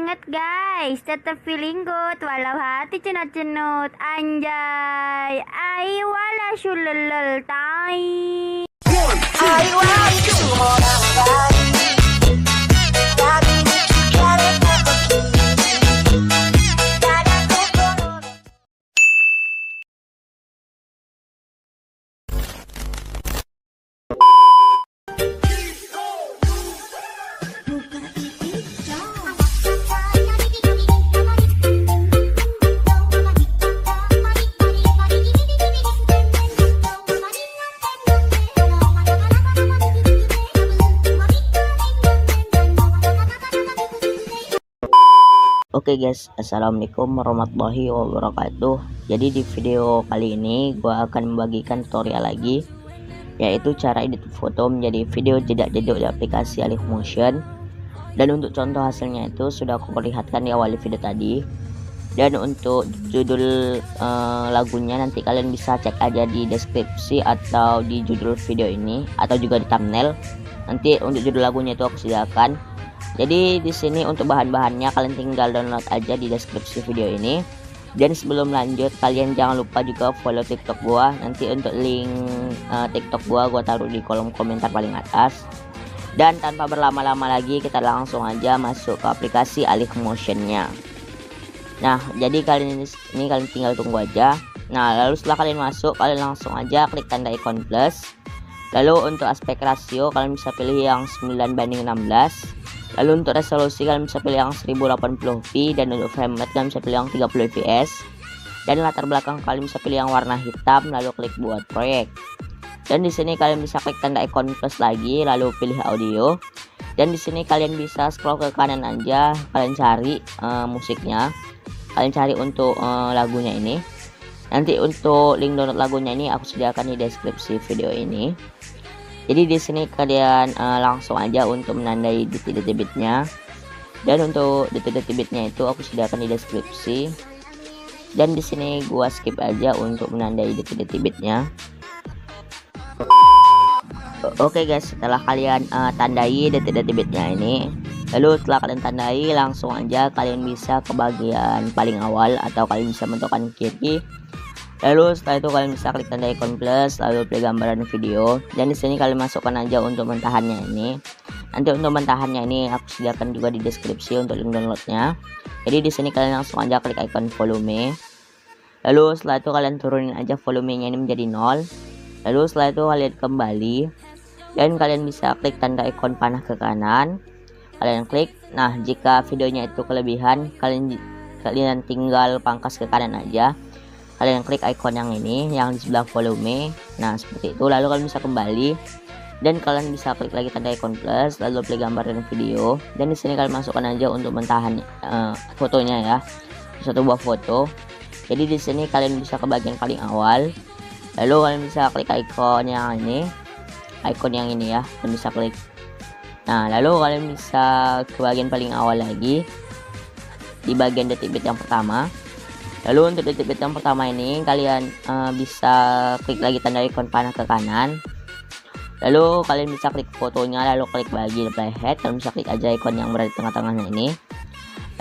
banget guys, tetap feeling good walau hati cenut-cenut. Anjay, ai wala syululul tai. I want you more than Oke guys, assalamualaikum warahmatullahi wabarakatuh. Jadi di video kali ini gua akan membagikan tutorial lagi, yaitu cara edit foto menjadi video jedak-jeduk di aplikasi Allymotion. Dan untuk contoh hasilnya itu sudah aku perlihatkan di awal video tadi. Dan untuk judul lagunya nanti kalian bisa cek aja di deskripsi atau di judul video ini atau juga di thumbnail. Nanti untuk judul lagunya itu aku sediakan. Jadi di sini untuk bahan-bahannya kalian tinggal download aja di deskripsi video ini. Dan sebelum lanjut kalian jangan lupa juga follow TikTok gua. Nanti untuk link TikTok gua taruh di kolom komentar paling atas. Dan tanpa berlama-lama lagi kita langsung aja masuk ke aplikasi Allymotion-nya. Nah, jadi kalian ini kalian tinggal tunggu aja. Nah, lalu setelah kalian masuk kalian langsung aja klik tanda ikon plus. Lalu untuk aspek rasio kalian bisa pilih yang 9:16. Lalu untuk resolusi kalian bisa pilih yang 1080p, dan untuk frame rate kalian bisa pilih yang 30 fps. Dan latar belakang kalian bisa pilih yang warna hitam, lalu klik buat proyek. Dan di sini kalian bisa klik tanda ikon plus lagi, lalu pilih audio. Dan di sini kalian bisa scroll ke kanan aja, kalian cari musiknya. Kalian cari untuk lagunya ini. Nanti untuk link download lagunya ini aku sediakan di deskripsi video ini. Jadi di sini kalian langsung aja untuk menandai detik-detik bitnya. Dan untuk detik-detik bitnya itu aku sediakan di deskripsi. Dan di sini gua skip aja untuk menandai detik-detik bitnya. Oke guys, setelah kalian tandai detik-detik bitnya ini, lalu setelah kalian tandai langsung aja kalian bisa ke bagian paling awal atau kalian bisa menentukan kiri. Lalu setelah itu kalian bisa klik tanda ikon plus, lalu pilih gambaran video. Dan di sini kalian masukkan aja untuk mentahannya ini. Nanti untuk mentahannya ini aku sediakan juga di deskripsi untuk link downloadnya. Jadi di sini kalian langsung aja klik icon volume. Lalu setelah itu kalian turunin aja volumenya ini menjadi 0. Lalu setelah itu kalian kembali dan kalian bisa klik tanda ikon panah ke kanan. Kalian klik. Nah, jika videonya itu kelebihan, kalian tinggal pangkas ke kanan aja. Kalian klik icon yang ini yang di sebelah volume. Nah, seperti itu. Lalu kalian bisa kembali dan kalian bisa klik lagi tanda icon plus, lalu pilih gambar dan video. Dan di sini kalian masukkan aja untuk mentahan fotonya ya, satu buah foto. Jadi di sini kalian bisa ke bagian paling awal, lalu kalian bisa klik icon yang ini, ya, kalian bisa klik. Nah, lalu kalian bisa ke bagian paling awal lagi di bagian detik bit yang pertama. Lalu untuk detik bit yang pertama ini kalian bisa klik lagi tanda ikon panah ke kanan. Lalu kalian bisa klik fotonya, lalu klik bagian playhead. Kalian bisa klik aja ikon yang berada di tengah-tengahnya ini.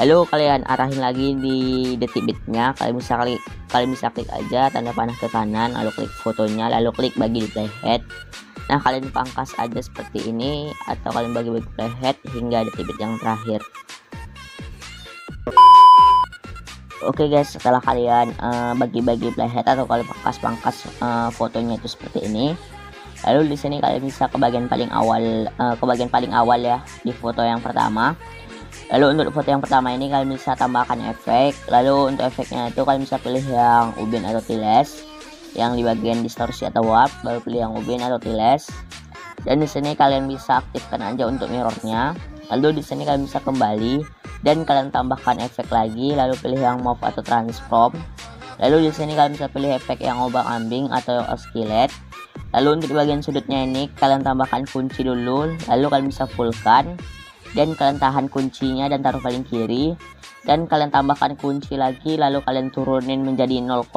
Lalu kalian arahin lagi di detik bitnya. Kalian bisa klik aja tanda panah ke kanan, lalu klik fotonya, lalu klik bagi di playhead. Nah, kalian pangkas aja seperti ini atau kalian bagi-bagi playhead hingga detik bit yang terakhir. Oke guys, setelah kalian bagi-bagi playhead atau kalian pangkas fotonya itu seperti ini, lalu di sini kalian bisa ke bagian paling awal, ya, di foto yang pertama. Lalu untuk foto yang pertama ini kalian bisa tambahkan efek. Lalu untuk efeknya itu kalian bisa pilih yang ubin atau tiles, yang di bagian distorsi atau warp, baru pilih yang ubin atau tiles. Dan di sini kalian bisa aktifkan aja untuk mirrornya. Lalu di sini kalian bisa kembali dan kalian tambahkan efek lagi, lalu pilih yang move atau transform. Lalu di sini kalian bisa pilih efek yang obak-ambing atau oscillate. Lalu untuk di bagian sudutnya ini kalian tambahkan kunci dulu, lalu kalian bisa fullkan dan kalian tahan kuncinya dan taruh paling kiri, dan kalian tambahkan kunci lagi, lalu kalian turunin menjadi 0,00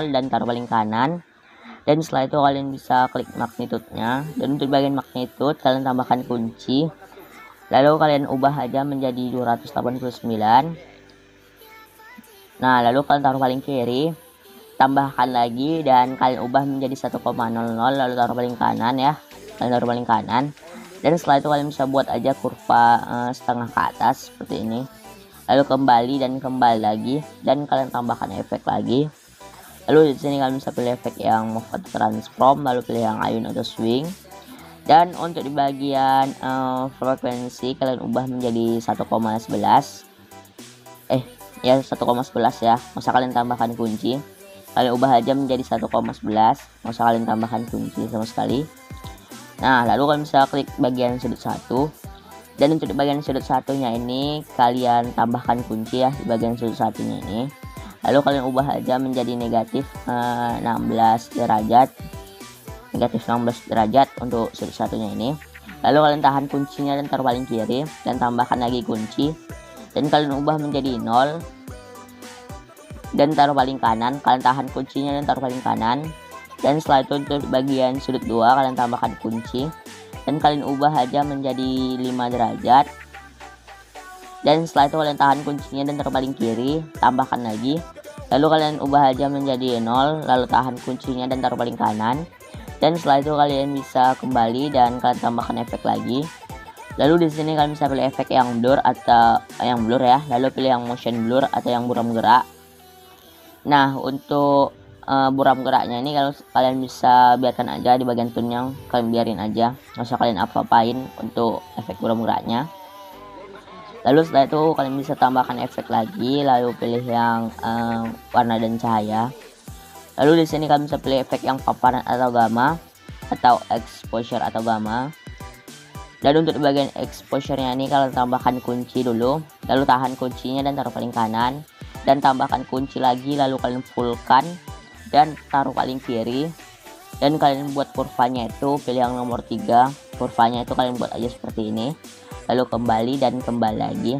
dan taruh paling kanan. Dan setelah itu kalian bisa klik magnitude-nya, dan untuk bagian magnitude kalian tambahkan kunci. Lalu kalian ubah aja menjadi 289. Nah, lalu kalian taruh paling kiri, tambahkan lagi dan kalian ubah menjadi 1,00, lalu taruh paling kanan ya. Kalian taruh paling kanan. Dan setelah itu kalian bisa buat aja kurva setengah ke atas seperti ini. Lalu kembali dan kembali lagi dan kalian tambahkan efek lagi. Lalu di sini kalian bisa pilih efek yang move atau transform, lalu pilih yang ayun atau swing. Dan untuk di bagian frekuensi kalian ubah menjadi 1,11. Ya 1,11 ya. Masa kalian tambahkan kunci. Kalian ubah aja menjadi 1,11. Masa kalian tambahkan kunci sama sekali. Nah, lalu kalian bisa klik bagian sudut 1. Dan untuk di bagian sudut satunya ini kalian tambahkan kunci ya di bagian sudut satunya ini. Lalu kalian ubah aja menjadi negatif 16 derajat. Negatif 16 derajat untuk sudut satunya ini. Lalu kalian tahan kuncinya dan taruh paling kiri dan tambahkan lagi kunci. Dan kalian ubah menjadi 0 dan taruh paling kanan. Kalian tahan kuncinya dan taruh paling kanan. Dan setelah itu untuk bagian sudut 2 kalian tambahkan kunci dan kalian ubah aja menjadi 5 derajat. Dan setelah itu kalian tahan kuncinya dan taruh paling kiri, tambahkan lagi. Lalu kalian ubah aja menjadi 0, lalu tahan kuncinya dan taruh paling kanan. Dan setelah itu kalian bisa kembali dan kalian tambahkan efek lagi. Lalu di sini kalian bisa pilih efek yang blur atau yang blur ya. Lalu pilih yang motion blur atau yang buram gerak. Nah, untuk buram geraknya ini kalau kalian bisa biarkan aja di bagian tone yang kalian biarin aja. Nggak usah kalian apa-apain untuk efek buram geraknya. Lalu setelah itu kalian bisa tambahkan efek lagi. Lalu pilih yang warna dan cahaya. Lalu di sini kalian bisa pilih efek yang paparan atau gamma atau exposure atau gamma. Dan untuk di bagian exposure-nya ini kalian tambahkan kunci dulu, lalu tahan kuncinya dan taruh paling kanan, dan tambahkan kunci lagi, lalu kalian fullkan dan taruh paling kiri. Dan kalian buat kurvanya itu pilih yang nomor 3. Kurvanya itu kalian buat aja seperti ini. Lalu kembali dan kembali lagi.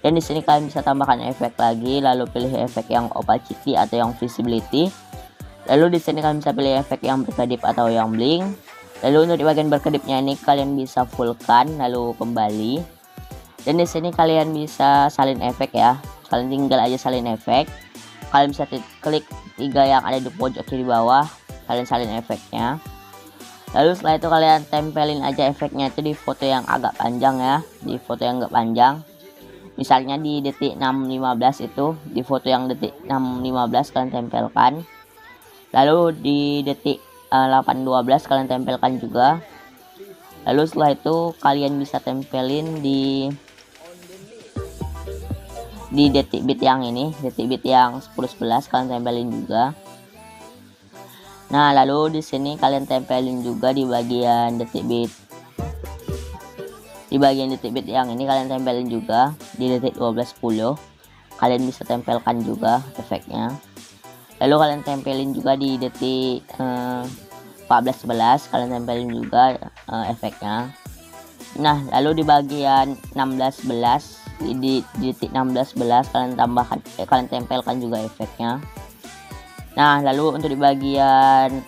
Dan di sini kalian bisa tambahkan efek lagi, lalu pilih efek yang opacity atau yang visibility. Lalu di sini kalian bisa pilih efek yang berkedip atau yang blink. Lalu untuk di bagian berkedipnya ini kalian bisa fullkan lalu kembali. Dan di sini kalian bisa salin efek ya. Kalian tinggal aja salin efek. Kalian bisa klik 3 yang ada di pojok kiri bawah. Kalian salin efeknya. Lalu setelah itu kalian tempelin aja efeknya itu di foto yang agak panjang ya. Di foto yang agak panjang. Misalnya di detik 6.15 itu. Di foto yang detik 6.15 kalian tempelkan. Lalu di detik 8.12 kalian tempelkan juga. Lalu setelah itu kalian bisa tempelin di detik bit yang ini, detik bit yang 10.11 kalian tempelin juga. Nah, lalu di sini kalian tempelin juga di bagian detik bit. Di bagian detik bit yang ini kalian tempelin juga di detik 12.10. Kalian bisa tempelkan juga efeknya. Lalu kalian tempelin juga di detik 14.11 kalian tempelin juga efeknya. Nah, lalu di bagian 16.11 di detik 16.11 kalian tempelkan juga efeknya. Nah, lalu untuk di bagian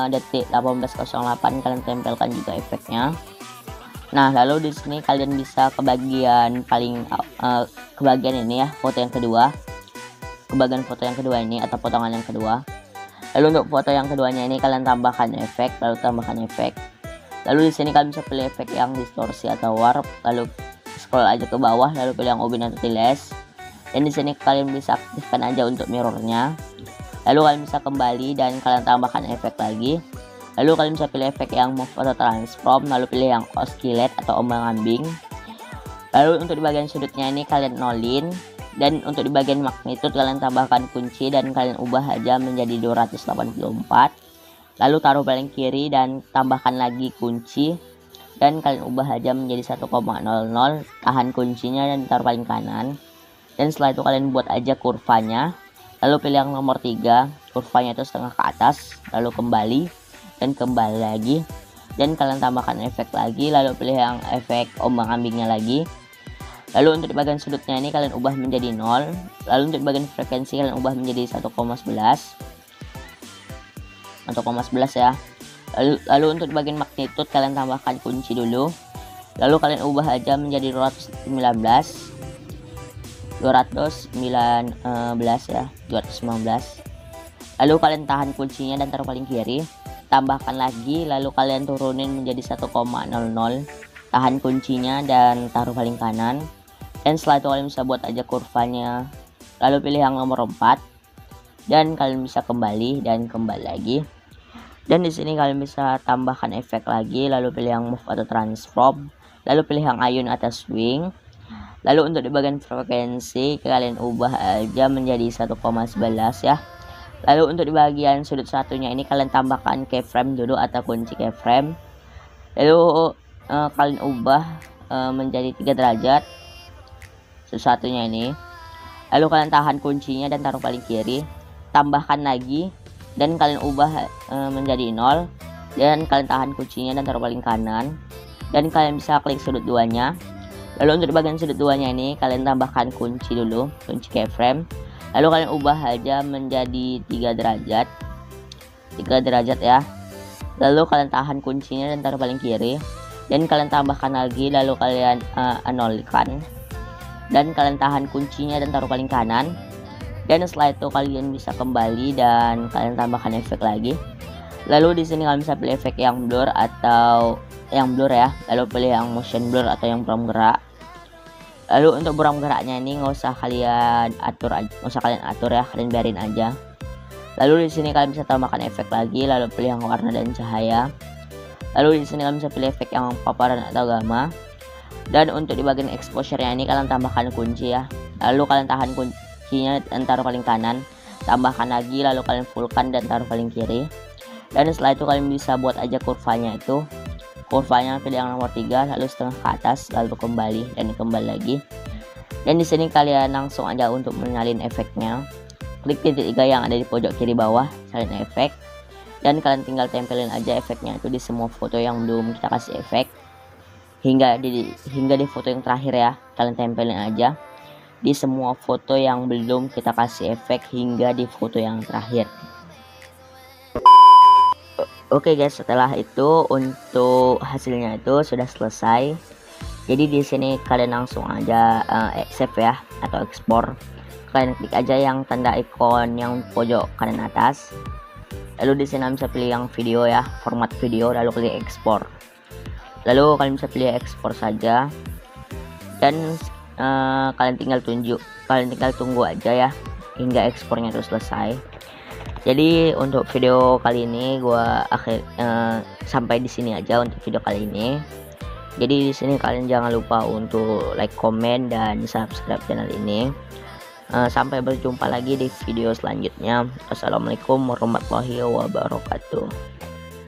detik 18.08 kalian tempelkan juga efeknya. Nah, lalu di sini kalian bisa ke bagian paling ke bagian ini ya, foto yang kedua. Ke bagian foto yang kedua ini atau potongan yang kedua. Lalu untuk foto yang keduanya ini kalian tambahkan efek, lalu tambahkan efek. Lalu di sini kalian bisa pilih efek yang distorsi atau warp, lalu scroll aja ke bawah, lalu pilih yang obin atau tiles. Dan di sini kalian bisa aktifkan aja untuk mirrornya. Lalu kalian bisa kembali dan kalian tambahkan efek lagi. Lalu kalian bisa pilih efek yang move atau transform, lalu pilih yang oscillate atau ombang-ambing. Lalu untuk di bagian sudutnya ini kalian nolin. Dan untuk di bagian magnitude kalian tambahkan kunci dan kalian ubah aja menjadi 284. Lalu taruh paling kiri dan tambahkan lagi kunci. Dan kalian ubah aja menjadi 1,00. Tahan kuncinya dan taruh paling kanan. Dan setelah itu kalian buat aja kurvanya. Lalu pilih yang nomor 3. Kurvanya itu setengah ke atas. Lalu kembali dan kembali lagi. Dan kalian tambahkan efek lagi. Lalu pilih yang efek ombang-ambingnya lagi. Lalu untuk di bagian sudutnya ini kalian ubah menjadi 0. Lalu untuk di bagian frekuensi kalian ubah menjadi 1,11 ya. Lalu untuk di bagian magnitude kalian tambahkan kunci dulu. Lalu kalian ubah aja menjadi 219 ya, 219. Lalu kalian tahan kuncinya dan taruh paling kiri, tambahkan lagi, lalu kalian turunin menjadi 1,00, tahan kuncinya dan taruh paling kanan. Dan setelah itu kalian bisa buat aja kurvanya, lalu pilih yang nomor 4 dan kalian bisa kembali dan kembali lagi. Dan di sini kalian bisa tambahkan efek lagi, lalu pilih yang move atau transform, lalu pilih yang ayun atau swing. Lalu untuk di bagian frekuensi kalian ubah aja menjadi 1,11 ya. Lalu untuk di bagian sudut satunya ini kalian tambahkan keyframe dulu atau kunci keyframe. Lalu kalian ubah menjadi 3 derajat sudut satunya ini. Lalu kalian tahan kuncinya dan taruh paling kiri, tambahkan lagi dan kalian ubah menjadi 0 dan kalian tahan kuncinya dan taruh paling kanan. Dan kalian bisa klik sudut duanya. Lalu untuk di bagian sudut duanya ini kalian tambahkan kunci dulu, kunci keyframe. Lalu kalian ubah aja menjadi 3 derajat ya. Lalu kalian tahan kuncinya dan taruh paling kiri dan kalian tambahkan lagi, lalu kalian nolkan dan kalian tahan kuncinya dan taruh paling kanan. Dan setelah itu kalian bisa kembali dan kalian tambahkan efek lagi. Lalu di sini kalian bisa pilih efek yang blur atau yang blur ya, lalu pilih yang motion blur atau yang buram gerak. Lalu untuk buram geraknya ini nggak usah kalian atur ya, kalian biarin aja. Lalu di sini kalian bisa tambahkan efek lagi, lalu pilih yang warna dan cahaya. Lalu di sini kalian bisa pilih efek yang paparan atau gamma. Dan untuk di bagian exposure-nya ini kalian tambahkan kunci ya. Lalu kalian tahan kuncinya dan taruh paling kanan, tambahkan lagi, lalu kalian fullkan dan taruh paling kiri. Dan setelah itu kalian bisa buat aja kurvanya itu. Kurvanya pilih yang nomor 3, lalu setengah ke atas, lalu kembali dan kembali lagi. Dan di sini kalian langsung aja untuk menyalin efeknya. Klik titik 3 yang ada di pojok kiri bawah, salin efek. Dan kalian tinggal tempelin aja efeknya itu di semua foto yang belum kita kasih efek. Hingga di foto yang terakhir ya, kalian tempelin aja di semua foto yang belum kita kasih efek hingga di foto yang terakhir. Oke guys, setelah itu untuk hasilnya itu sudah selesai. Jadi di sini kalian langsung aja save ya atau ekspor. Kalian klik aja yang tanda ikon yang pojok kanan atas. Lalu di sini bisa pilih yang video ya, format video, lalu klik ekspor. Lalu kalian bisa pilih ekspor saja. Dan kalian tinggal tunggu aja ya hingga ekspornya itu selesai. Jadi untuk video kali ini gua sampai di sini aja untuk video kali ini. Jadi di sini kalian jangan lupa untuk like, komen dan subscribe channel ini. Sampai berjumpa lagi di video selanjutnya. Assalamualaikum warahmatullahi wabarakatuh.